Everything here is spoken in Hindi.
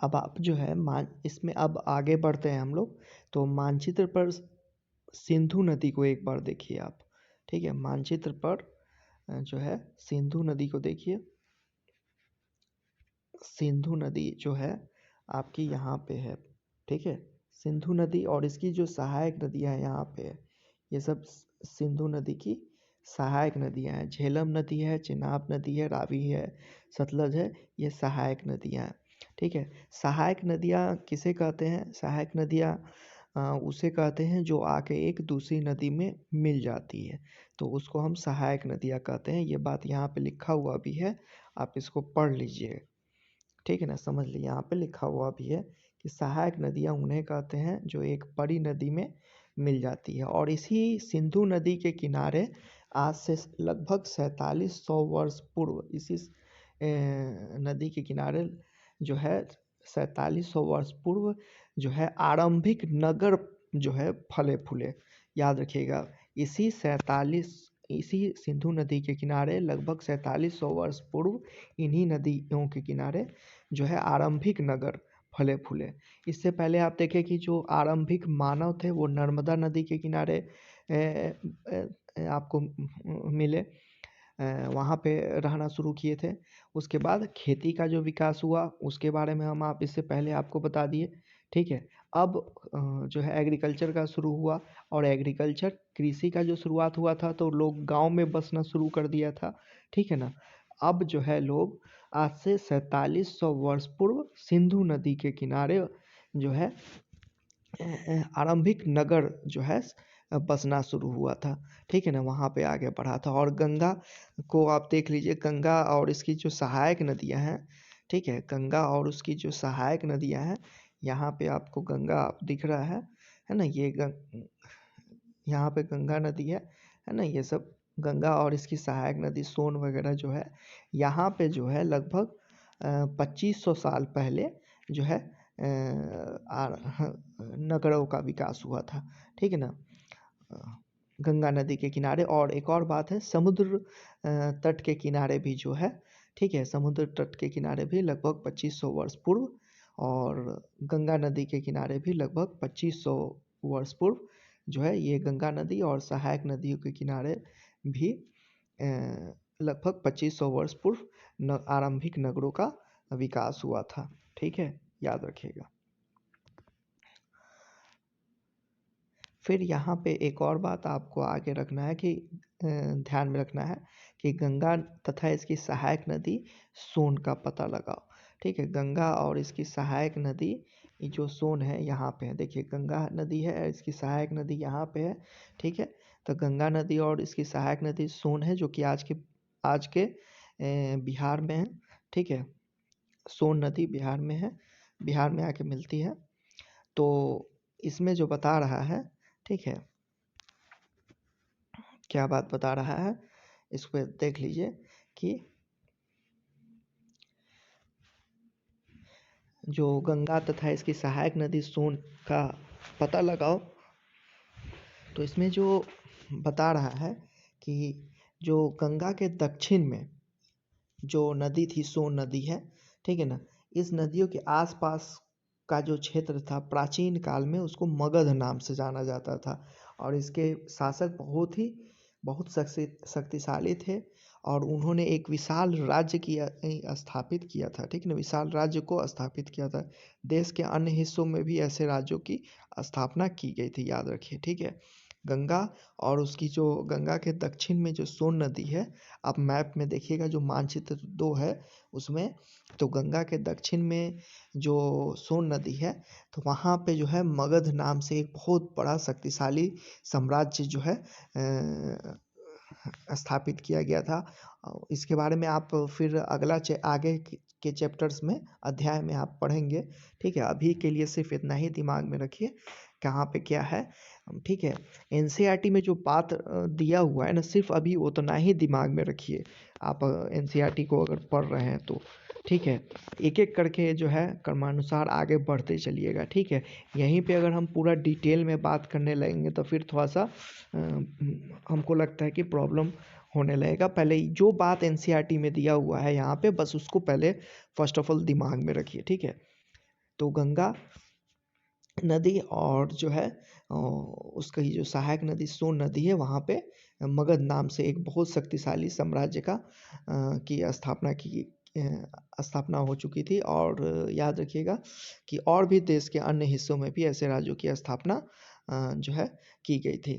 अब आप जो है इसमें अब आगे बढ़ते हैं हम लोग। तो मानचित्र पर सिंधु नदी को एक बार देखिए आप। ठीक है, मानचित्र पर जो है सिंधु नदी को देखिए। सिंधु नदी जो है आपकी यहाँ पे है। ठीक है, सिंधु नदी और इसकी जो सहायक नदियाँ यहाँ पे है, ये सब सिंधु नदी की सहायक नदियाँ हैं। झेलम नदी है, चिनाब नदी है, रावी है, सतलज है, ये सहायक नदियाँ हैं। ठीक है, सहायक नदियाँ किसे कहते हैं? सहायक नदियाँ उसे कहते हैं जो आके एक दूसरी नदी में मिल जाती है, तो उसको हम सहायक नदियाँ कहते हैं। ये बात यहाँ पे लिखा हुआ भी है, आप इसको पढ़ लीजिए। ठीक है ना, समझ लीजिए, यहाँ पे लिखा हुआ भी है कि सहायक नदियाँ उन्हें कहते हैं जो एक बड़ी नदी में मिल जाती है। और इसी सिंधु नदी के किनारे आज से लगभग 4700 वर्ष पूर्व इसी नदी के किनारे जो है 4700 वर्ष पूर्व जो है आरंभिक नगर जो है फले फूले। याद रखिएगा, इसी सिंधु नदी के किनारे लगभग 4700 वर्ष पूर्व इन्हीं नदियों के किनारे जो है आरंभिक नगर फले फूले। इससे पहले आप देखें कि जो आरंभिक मानव थे वो नर्मदा नदी के किनारे आपको मिले, वहाँ पे रहना शुरू किए थे। उसके बाद खेती का जो विकास हुआ उसके बारे में हम आप इससे पहले आपको बता दिए। ठीक है, अब जो है एग्रीकल्चर का शुरू हुआ, और एग्रीकल्चर कृषि का जो शुरुआत हुआ था तो लोग गांव में बसना शुरू कर दिया था। ठीक है ना, अब जो है लोग आज से 4700 वर्ष पूर्व सिंधु नदी के किनारे जो है आरंभिक नगर जो है बसना शुरू हुआ था। ठीक है ना, वहाँ पे आगे बढ़ा था। और गंगा को आप देख लीजिए, गंगा और इसकी जो सहायक नदियाँ हैं। ठीक है, गंगा और उसकी जो सहायक नदियाँ हैं, यहाँ पे आपको गंगा दिख रहा है ना, यहाँ पे गंगा नदी है ना, ये सब गंगा और इसकी सहायक नदी सोन वगैरह जो है यहाँ पे जो है लगभग 2500 साल पहले जो है नगरों का विकास हुआ था। ठीक है ना, गंगा नदी के किनारे। और एक और बात है, समुद्र तट के किनारे भी जो है, ठीक है, समुद्र तट के किनारे भी लगभग 2500 वर्ष पूर्व, और गंगा नदी के किनारे भी लगभग 2500 वर्ष पूर्व जो है ये गंगा नदी और सहायक नदियों के किनारे भी लगभग 2500 वर्ष पूर्व आरंभिक नगरों का विकास हुआ था। ठीक है, याद रखिएगा। फिर यहाँ पे एक और बात आपको आगे रखना है कि ध्यान में रखना है कि गंगा तथा इसकी सहायक नदी सोन का पता लगाओ। ठीक है, गंगा और इसकी सहायक नदी जो सोन है यहाँ पे है। देखिए, गंगा नदी है, इसकी सहायक नदी यहाँ पे है। ठीक है, तो गंगा नदी और इसकी सहायक नदी सोन है, जो कि आज के बिहार में है। ठीक है, सोन नदी बिहार में है, बिहार में आके मिलती है। तो इसमें जो बता रहा है, ठीक है, क्या बात बता रहा है, इस पर देख लीजिए कि जो गंगा तथा इसकी सहायक नदी सोन का पता लगाओ। तो इसमें जो बता रहा है कि जो गंगा के दक्षिण में जो नदी थी सोन नदी है, ठीक है ना, इस नदियों के आसपास का जो क्षेत्र था प्राचीन काल में उसको मगध नाम से जाना जाता था। और इसके शासक बहुत शक्तिशाली थे, और उन्होंने एक विशाल राज्य स्थापित किया था। ठीक है ना, विशाल राज्य को स्थापित किया था। देश के अन्य हिस्सों में भी ऐसे राज्यों की स्थापना की गई थी, याद रखिए। ठीक है, गंगा और उसकी जो गंगा के दक्षिण में जो सोन नदी है, आप मैप में देखिएगा जो मानचित्र 2 है उसमें, तो गंगा के दक्षिण में जो सोन नदी है, तो वहाँ पे जो है मगध नाम से एक बहुत बड़ा शक्तिशाली साम्राज्य जो है स्थापित किया गया था। इसके बारे में आप फिर आगे के चैप्टर्स में अध्याय में आप पढ़ेंगे। ठीक है, अभी के लिए सिर्फ इतना ही दिमाग में रखिए कहाँ पे क्या है। ठीक है, एनसीईआरटी में जो बात दिया हुआ है ना, सिर्फ अभी उतना ही दिमाग में रखिए। आप एनसीईआरटी को अगर पढ़ रहे हैं तो ठीक है, एक एक करके जो है क्रमानुसार आगे बढ़ते चलिएगा। ठीक है, यहीं पे अगर हम पूरा डिटेल में बात करने लगेंगे तो फिर थोड़ा सा हमको लगता है कि प्रॉब्लम होने लगेगा। पहले जो बात एनसीईआरटी में दिया हुआ है यहाँ पे, बस उसको पहले फर्स्ट ऑफ ऑल दिमाग में रखिए। ठीक है, तो गंगा नदी और जो है उसका ये जो सहायक नदी सोन नदी है, वहाँ पे मगध नाम से एक बहुत शक्तिशाली साम्राज्य का की स्थापना हो चुकी थी। और याद रखिएगा कि और भी देश के अन्य हिस्सों में भी ऐसे राज्यों की स्थापना जो है की गई थी।